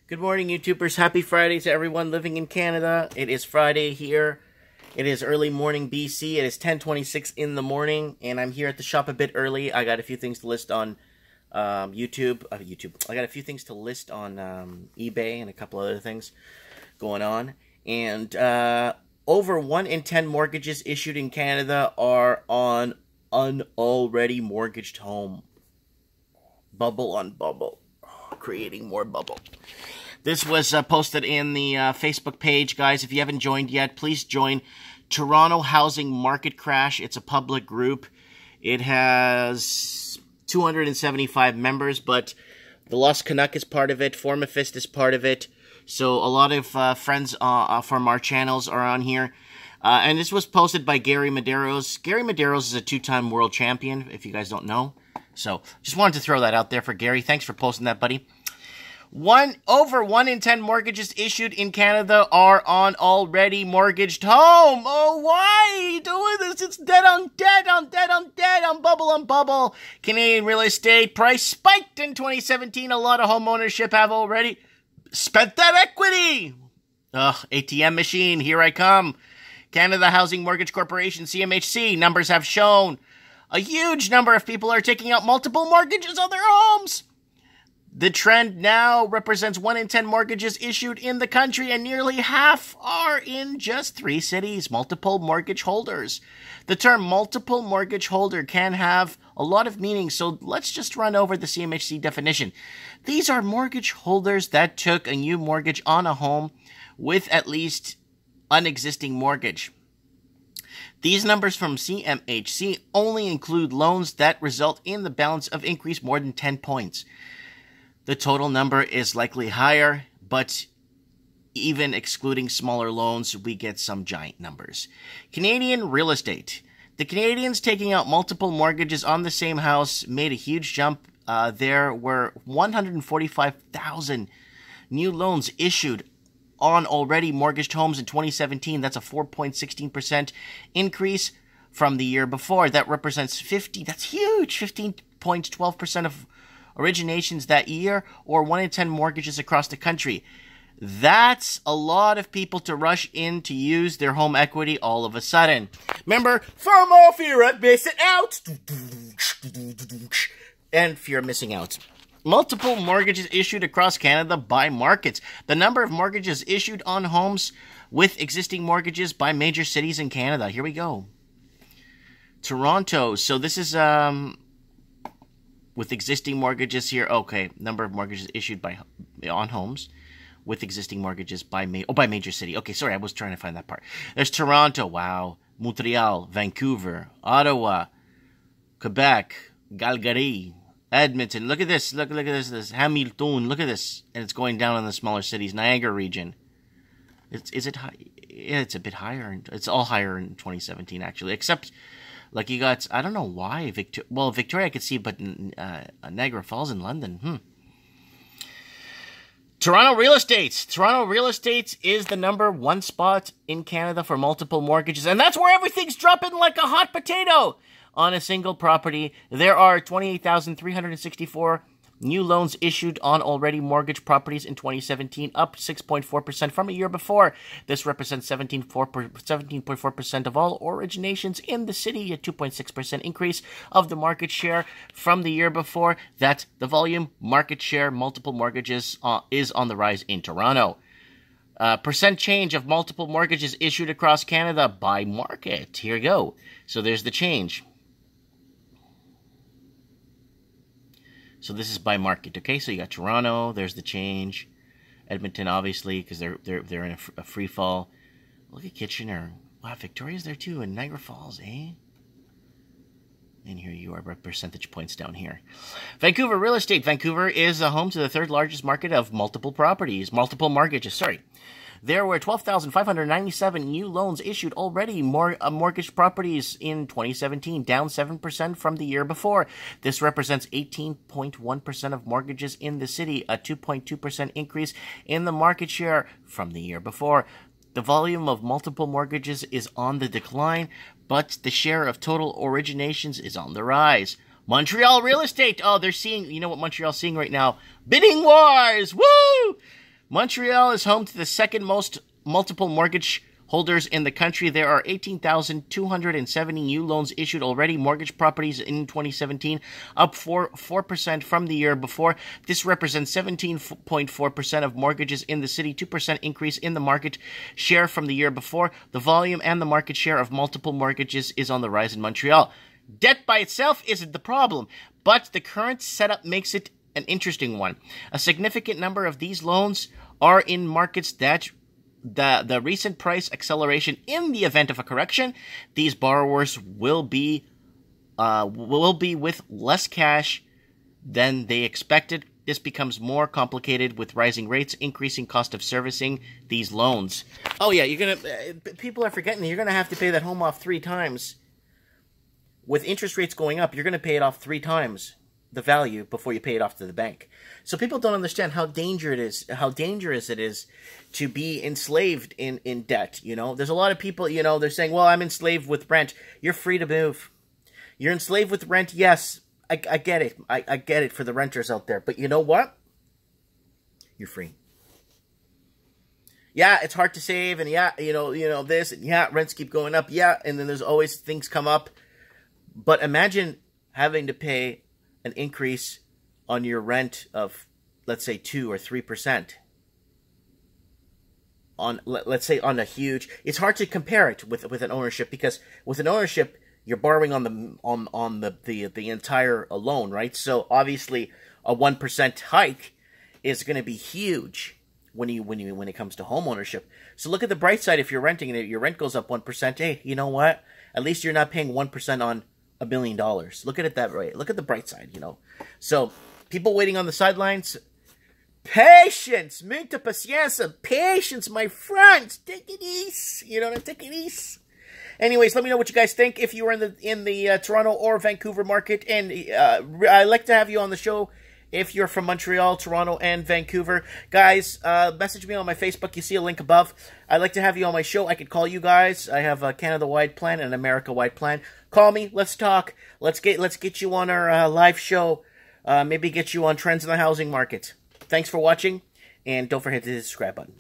Good morning, YouTubers. Happy Friday to everyone living in Canada. It is Friday here. It is early morning BC. It is 10:26 in the morning, and I'm here at the shop a bit early. I got a few things to list on YouTube. I got a few things to list on eBay and a couple other things going on. And over 1 in 10 mortgages issued in Canada are on an already mortgaged home. Bubble on bubble. Creating more bubble. This was posted in the Facebook page, guys. If you haven't joined yet, please join Toronto Housing Market Crash. It's a public group. It has 275 members, but the Lost Canuck is part of it. Formafist is part of it. So a lot of friends from our channels are on here. And this was posted by Gary Medeiros. Gary Medeiros is a 2-time world champion, if you guys don't know. So just wanted to throw that out there for Gary. Thanks for posting that, buddy. Over 1 in 10 mortgages issued in Canada are on already mortgaged home. Oh, why are you doing this? It's dead on dead on dead on dead on bubble on bubble. Canadian real estate price spiked in 2017. A lot of home ownership have already spent that equity. ATM machine, here I come. Canada Housing Mortgage Corporation, CMHC, numbers have shown a huge number of people are taking out multiple mortgages on their homes. The trend now represents 1 in 10 mortgages issued in the country, and nearly half are in just 3 cities. Multiple mortgage holders. The term multiple mortgage holder can have a lot of meaning, so let's just run over the CMHC definition. These are mortgage holders that took a new mortgage on a home with at least an existing mortgage. These numbers from CMHC only include loans that result in the balance of increase more than 10 points. The total number is likely higher, but even excluding smaller loans, we get some giant numbers. Canadian real estate. The Canadians taking out multiple mortgages on the same house made a huge jump. There were 145,000 new loans issued on already mortgaged homes in 2017. That's a 4.16% increase from the year before. That represents that's huge, 15.12% of originations that year, or 1 in 10 mortgages across the country. That's a lot of people to rush in to use their home equity all of a sudden. Remember, FOMO, fear of missing out. And fear of missing out. Multiple mortgages issued across Canada by markets. The number of mortgages issued on homes with existing mortgages by major cities in Canada. Here we go. Toronto. So this is with existing mortgages here. Okay, number of mortgages issued on homes with existing mortgages by major city. Okay, sorry, I was trying to find that part. There's Toronto. Wow. Montreal, Vancouver, Ottawa, Quebec, Calgary, Edmonton. Look at this. Look at this. This Hamilton. Look at this. And it's going down in the smaller cities. Niagara region. Is it high? Yeah, it's a bit higher. It's all higher in 2017, actually. Except, like, you got, I don't know why. Victoria I could see, but Niagara Falls in London. Toronto real estate. Toronto real estate is the #1 spot in Canada for multiple mortgages. And that's where everything's dropping like a hot potato. On a single property, there are 28,364 new loans issued on already mortgaged properties in 2017, up 6.4% from a year before. This represents 17.4% of all originations in the city, a 2.6% increase of the market share from the year before. That's the volume. Market share, multiple mortgages is on the rise in Toronto. Percent change of multiple mortgages issued across Canada by market. Here you go. So there's the change. So this is by market, okay? So you got Toronto, there's the change. Edmonton, obviously, because they're in a free fall. Look at Kitchener. Wow, Victoria's there too, and Niagara Falls, eh? And here you are, percentage points down here. Vancouver real estate. Vancouver is home to the 3rd largest market of multiple mortgages, sorry. There were 12,597 new loans issued already, mortgaged properties in 2017, down 7% from the year before. This represents 18.1% of mortgages in the city, a 2.2% increase in the market share from the year before. The volume of multiple mortgages is on the decline, but the share of total originations is on the rise. Montreal real estate. Oh, they're seeing, you know what Montreal's seeing right now? Bidding wars! Woo! Montreal is home to the second most multiple mortgage holders in the country. There are 18,270 new loans issued already. Mortgage properties in 2017 up 4% from the year before. This represents 17.4% of mortgages in the city, 2% increase in the market share from the year before. The volume and the market share of multiple mortgages is on the rise in Montreal. Debt by itself isn't the problem, but the current setup makes it an interesting one. A significant number of these loans are in markets that the recent price acceleration. In the event of a correction, these borrowers will be with less cash than they expected. This becomes more complicated with rising rates, increasing cost of servicing these loans. Oh yeah, people are forgetting you're gonna have to pay that home off 3 times. With interest rates going up, you're gonna pay it off 3 times the value before you pay it off to the bank. So people don't understand how dangerous it is to be enslaved in debt. You know, there's a lot of people, you know, they're saying, well, I'm enslaved with rent. You're free to move. You're enslaved with rent. Yes, I get it. I get it for the renters out there. But you know what? You're free. Yeah, it's hard to save, and yeah, you know this, and yeah, rents keep going up. Yeah, and then there's always things come up. But imagine having to pay an increase on your rent of, let's say, 2 or 3%. On, let's say, on a huge, it's hard to compare it with an ownership, because with an ownership you're borrowing on the entire loan, right? So obviously a 1% hike is going to be huge when it comes to home ownership. So look at the bright side. If you're renting and your rent goes up 1%, hey, you know what? At least you're not paying 1% on $1 million. Look at it that way. Look at the bright side, you know. So people waiting on the sidelines, patience, muita paciência, patience, my friends. Take it easy, you know, take it easy. Anyways, let me know what you guys think if you are in the Toronto or Vancouver market, and I'd like to have you on the show if you're from Montreal, Toronto, and Vancouver. Guys, message me on my Facebook. You see a link above. I'd like to have you on my show. I could call you guys. I have a Canada-wide plan and an America-wide plan. Call me. Let's talk. Let's get you on our live show. Maybe get you on trends in the housing market. Thanks for watching, and don't forget to hit the subscribe button.